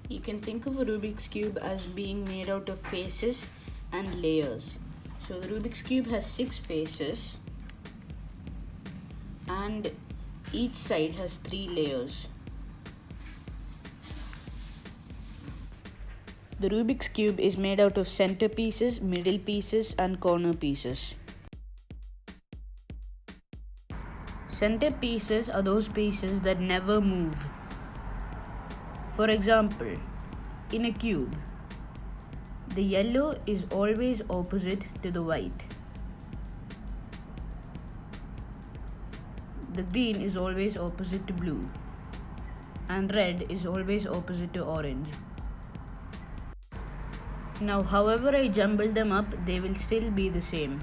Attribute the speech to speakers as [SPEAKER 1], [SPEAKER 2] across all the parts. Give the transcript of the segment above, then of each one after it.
[SPEAKER 1] You can think of a Rubik's Cube as being made out of faces and layers. So the Rubik's Cube has 6 faces and each side has 3 layers. The Rubik's Cube is made out of center pieces, middle pieces and corner pieces. Center pieces are those pieces that never move. For example, in a cube, the yellow is always opposite to the white. The green is always opposite to blue. And red is always opposite to orange. Now, however I jumble them up, they will still be the same.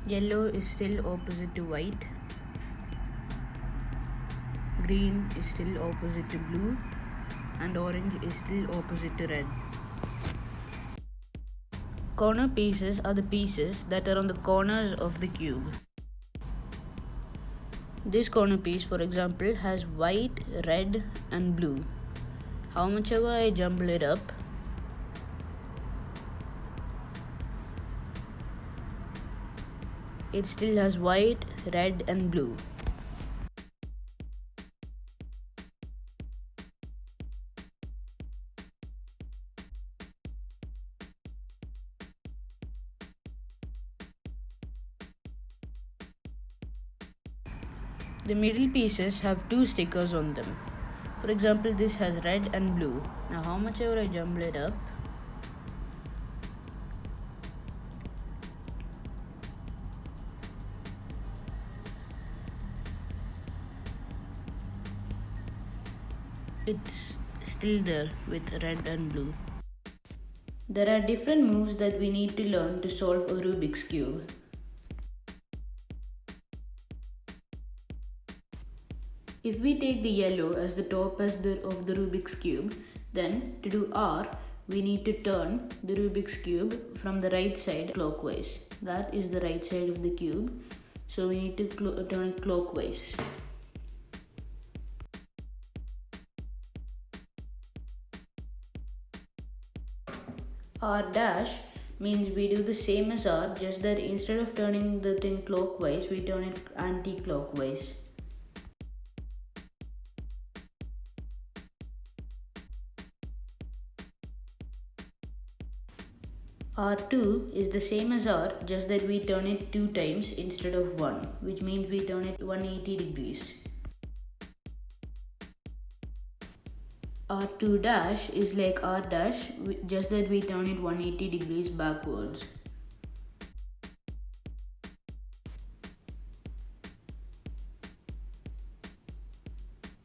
[SPEAKER 1] Yellow is still opposite to white. Green is still opposite to blue. And orange is still opposite to red. Corner pieces are the pieces that are on the corners of the cube. This corner piece, for example, has white, red and blue. How much ever I jumble it up, it still has white, red and blue. The middle pieces have 2 stickers on them. For example, this has red and blue. Now how much ever I jumble it up, it's still there with red and blue. There are different moves that we need to learn to solve a Rubik's Cube. If we take the yellow as the top of the Rubik's Cube, then to do R, we need to turn the Rubik's Cube from the right side clockwise. That is the right side of the cube, so we need to turn it clockwise. R dash means we do the same as R, just that instead of turning the thing clockwise, we turn it anti-clockwise. R2 is the same as R, just that we turn it 2 times instead of 1, which means we turn it 180 degrees. R2 dash is like R dash, just that we turn it 180 degrees backwards.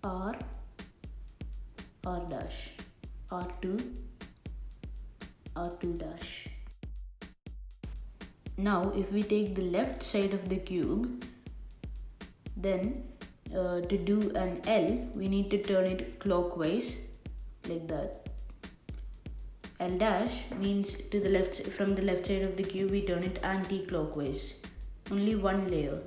[SPEAKER 1] R dash, R2 dash. Now if we take the left side of the cube, then to do an L, we need to turn it clockwise like that. L dash means to the left, from the left side of the cube we turn it anti-clockwise. Only one layer.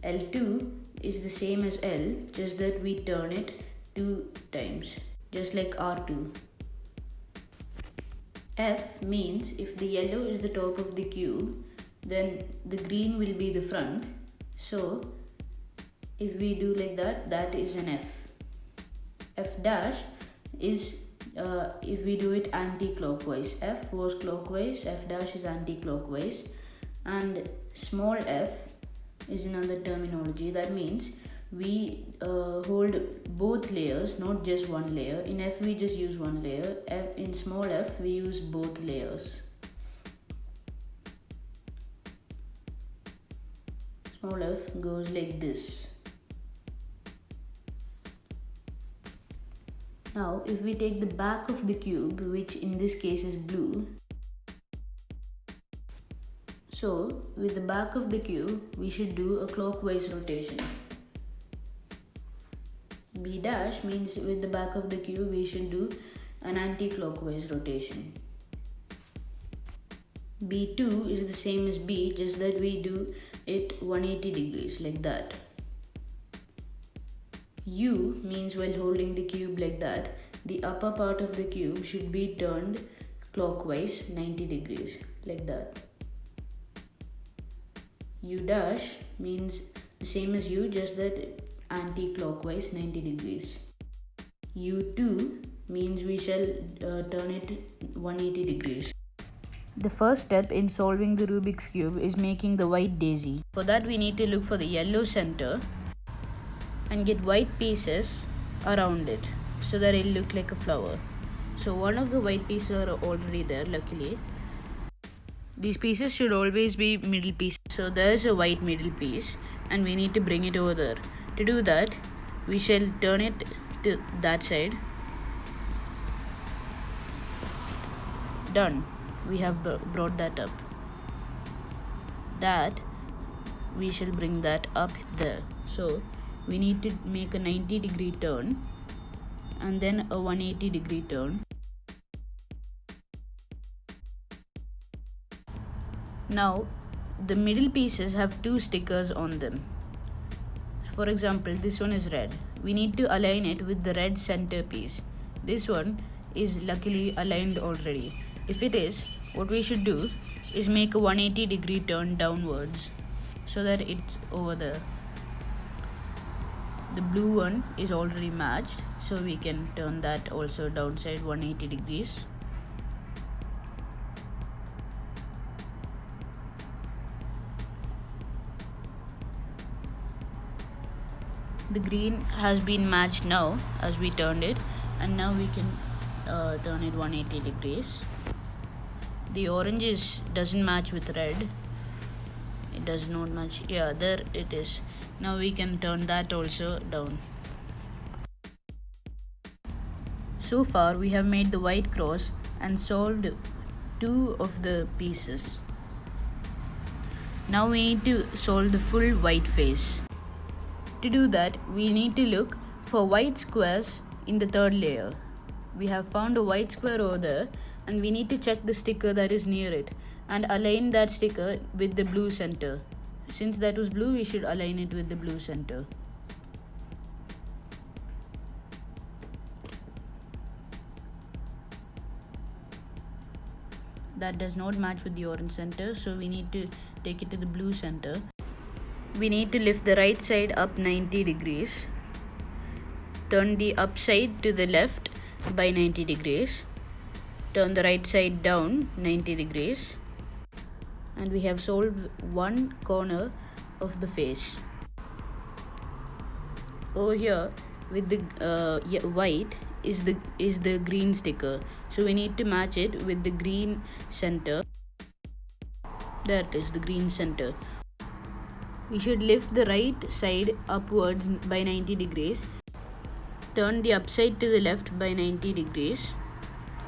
[SPEAKER 1] L2 is the same as L, just that we turn it 2 times, just like R2. F means if the yellow is the top of the cube, then the green will be the front. So if we do like that, that is an F. F dash is if we do it anti-clockwise. F goes clockwise, F dash is anti-clockwise, and small f is another terminology. That means we hold both layers, not just one layer. In F we just use one layer. In small f we use both layers. Small f goes like this. Now if we take the back of the cube, which in this case is blue, so with the back of the cube we should do a clockwise rotation. B dash means with the back of the cube we should do an anti-clockwise rotation. B2 is the same as B, just that we do it 180 degrees like that. U means while holding the cube like that, the upper part of the cube should be turned clockwise 90 degrees like that. U dash means the same as U, just that anti-clockwise 90 degrees. U2 means we shall turn it 180 degrees. The first step in solving the Rubik's Cube is making the white daisy. For that we need to look for the yellow center and get white pieces around it so that it'll look like a flower. So one of the white pieces are already there, luckily. These pieces should always be middle pieces. So there's a white middle piece and we need to bring it over there. To do that, we shall turn it to that side. Done. We have brought that up. That we shall bring that up there. So we need to make a 90-degree turn and then a 180-degree turn. Now the middle pieces have two stickers on them. For example, this one is red. We need to align it with the red center piece. This one is luckily aligned already. If it is, what we should do is make a 180-degree turn downwards so that it's over there. The blue one is already matched, so we can turn that also downside 180 degrees. The green has been matched now as we turned it, and now we can turn it 180 degrees. The orange doesn't match with red. It does not match. Yeah, there it is. Now we can turn that also down. So far we have made the white cross and solved two of the pieces. Now we need to solve the full white face. To do that, we need to look for white squares in the third layer. We have found a white square over there and we need to check the sticker that is near it and align that sticker with the blue center. Since that was blue, we should align it with the blue center. That does not match with the orange center, so we need to take it to the blue center. We need to lift the right side up 90 degrees. Turn the up side to the left by 90 degrees. Turn the right side down 90 degrees. And we have solved one corner of the face. Over here with the white is the green sticker. So we need to match it with the green center. There it is, the green center. We should lift the right side upwards by 90 degrees. Turn the upside to the left by 90 degrees.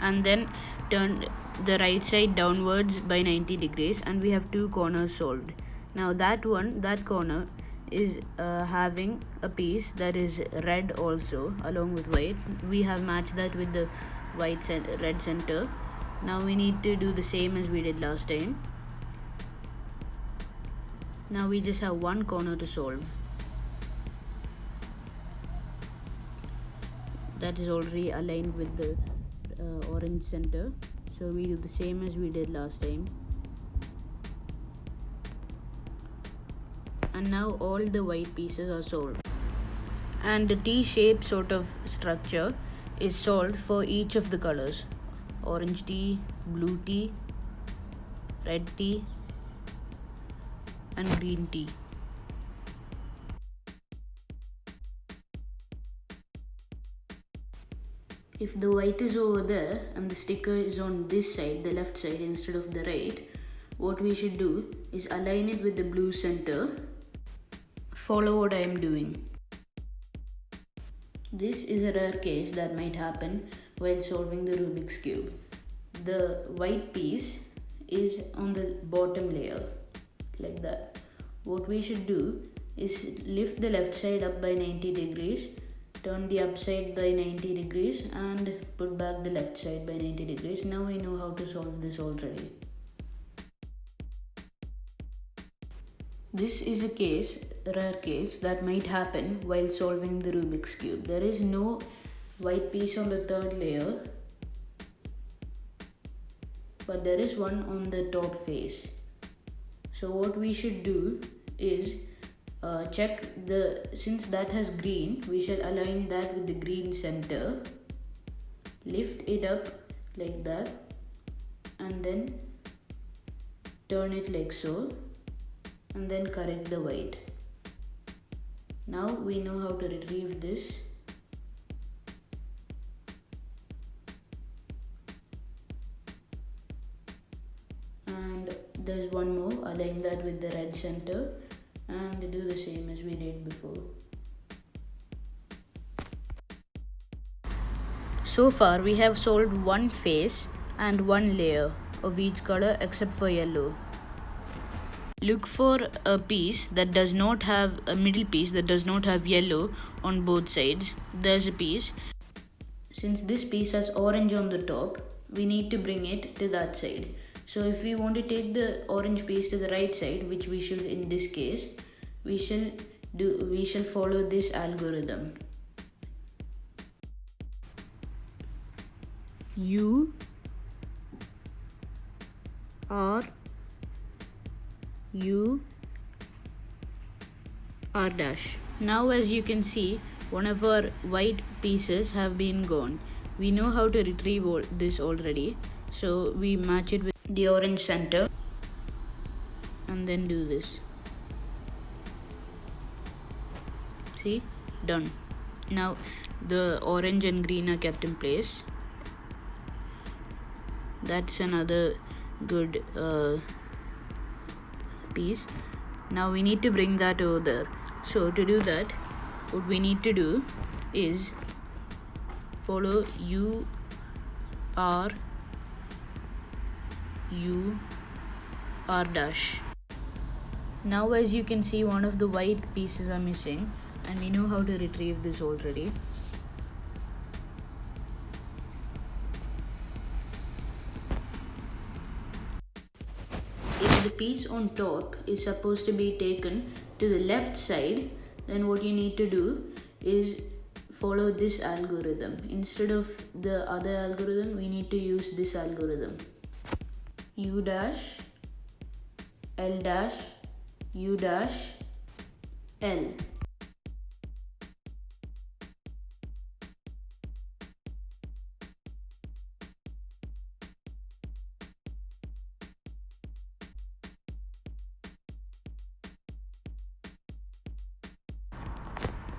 [SPEAKER 1] And then turn the right side downwards by 90 degrees. And we have two corners solved. Now that corner is having a piece that is red also along with white. We have matched that with the red center. Now we need to do the same as we did last time. Now we just have one corner to solve. That is already aligned with the orange center. So we do the same as we did last time. And now all the white pieces are solved. And the T-shaped sort of structure is solved for each of the colors. Orange T, blue T, red T, and green T. If the white is over there and the sticker is on this side, the left side instead of the right, what we should do is align it with the blue center. Follow what I am doing. This is a rare case that might happen while solving the Rubik's Cube. The white piece is on the bottom layer, like that. What we should do is lift the left side up by 90 degrees, turn the upside by 90 degrees and put back the left side by 90 degrees. Now we know how to solve this already. This is a rare case that might happen while solving the Rubik's Cube. There is no white piece on the third layer, but there is one on the top face. So what we should do is check since that has green, we shall align that with the green center. Lift it up like that and then turn it like so, and then correct the white. Now we know how to retrieve this. And there's one more, align that with the red center and do the same as we did before. So far we have solved one face and one layer of each color except for yellow. Look for a piece that does not have a middle piece that does not have yellow on both sides. There's a piece. Since this piece has orange on the top, we need to bring it to that side. So if we want to take the orange piece to the right side, which we should in this case, we shall follow this algorithm. U R U R dash. Now as you can see, one of our white pieces have been gone. We know how to retrieve this already. So we match it with the orange center and then do this. See? Done. Now the orange and green are kept in place. That's another good piece. Now we need to bring that over there. So to do that, what we need to do is follow U R dash. Now as you can see, one of the white pieces are missing and we know how to retrieve this already. If the piece on top is supposed to be taken to the left side, then what you need to do is follow this algorithm. Instead of the other algorithm, we need to use this algorithm. U dash, L dash, U dash, L.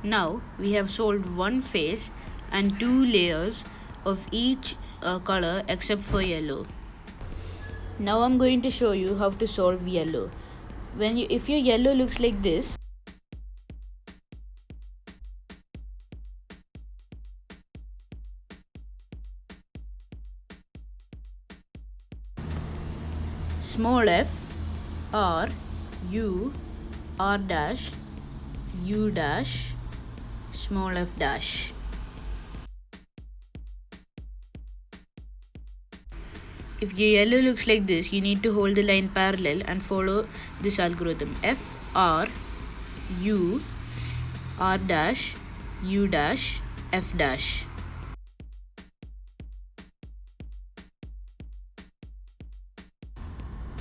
[SPEAKER 1] Now we have solved one face and two layers of each color except for yellow. Now I'm going to show you how to solve yellow. If your yellow looks like this, small f R U R dash U dash small f dash. If your yellow looks like this, you need to hold the line parallel and follow this algorithm. F R U R dash U dash F dash.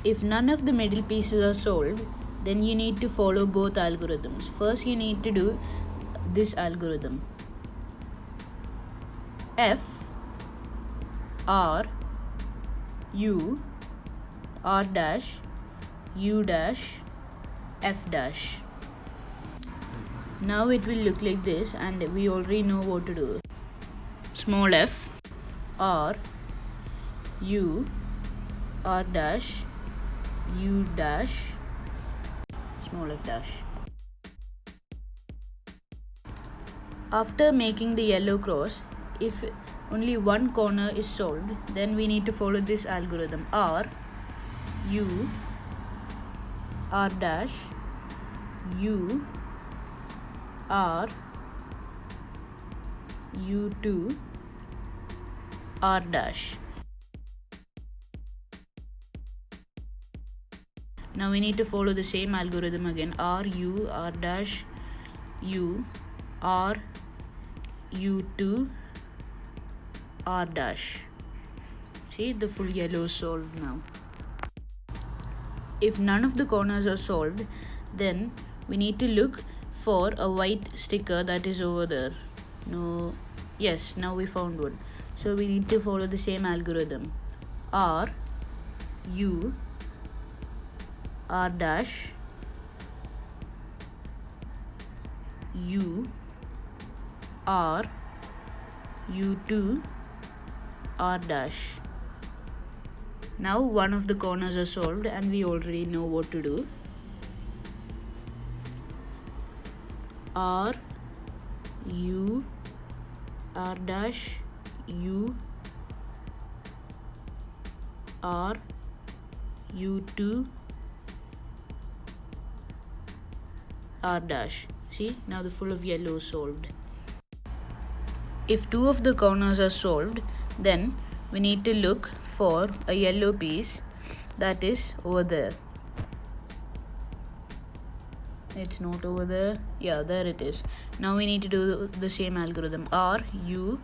[SPEAKER 1] If none of the middle pieces are solved, then you need to follow both algorithms. First, you need to do this algorithm. F R U R dash U dash F dash. Now it will look like this and we already know what to do. Small f R U R dash U dash small f dash. After making the yellow cross, if only one corner is solved, then we need to follow this algorithm. R U R dash U R U2 R dash. Now we need to follow the same algorithm again. R U R dash U R U2 R dash. See, the full yellow is solved now. If none of the corners are solved, then we need to look for a white sticker that is over there. No, yes, now we found one. So we need to follow the same algorithm. R U R dash U R U2 R dash. Now one of the corners are solved and we already know what to do. R U R dash U R U2 R dash. See, now the full of yellow is solved. If two of the corners are solved, then we need to look for a yellow piece that is over there. It's not over there. Yeah, there it is. Now we need to do the same algorithm. R U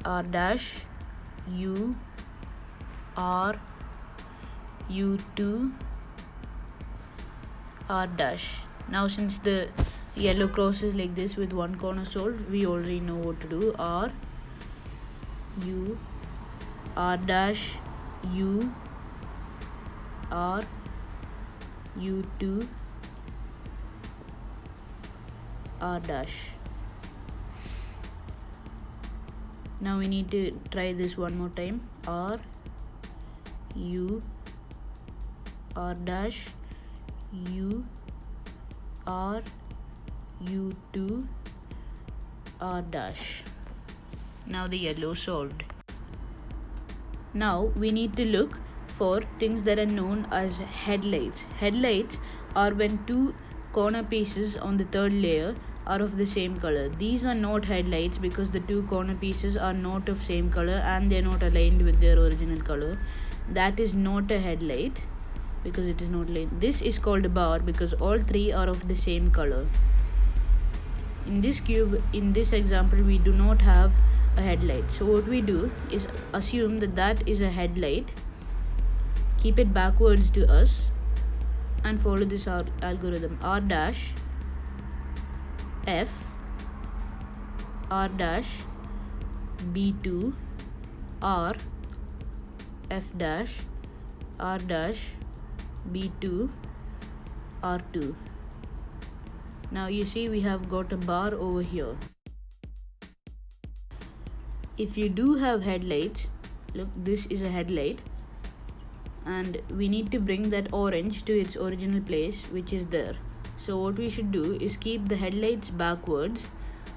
[SPEAKER 1] R dash U R U2 R dash. Now since the yellow crosses like this with one corner solved, we already know what to do. R U R dash U R U2 R dash. Now we need to try this one more time. R U R dash U R U2 R dash. Now the yellow solved. Now we need to look for things that are known as headlights. Headlights are when two corner pieces on the third layer are of the same color. These are not headlights because the two corner pieces are not of same color and they are not aligned with their original color. That is not a headlight because it is not aligned. This is called a bar because all three are of the same color. In this cube, in this example, we do not have a headlight. So what we do is assume that that is a headlight, keep it backwards to us and follow this algorithm. R dash F R dash B2 R F dash R dash B2 R2. Now you see we have got a bar over here. If you do have headlights, look, this is a headlight and we need to bring that orange to its original place, which is there. So what we should do is keep the headlights backwards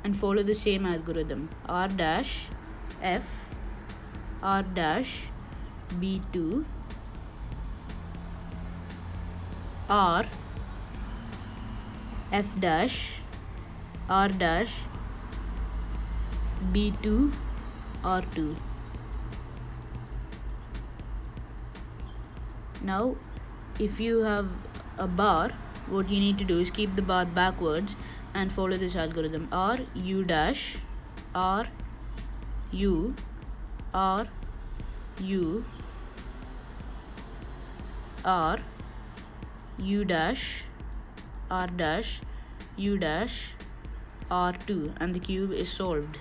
[SPEAKER 1] and follow the same algorithm. R dash F R dash B2 R F dash R dash B2 R2. Now if you have a bar, what you need to do is keep the bar backwards and follow this algorithm. R U dash R U R U R U dash R dash U dash R2, and the cube is solved.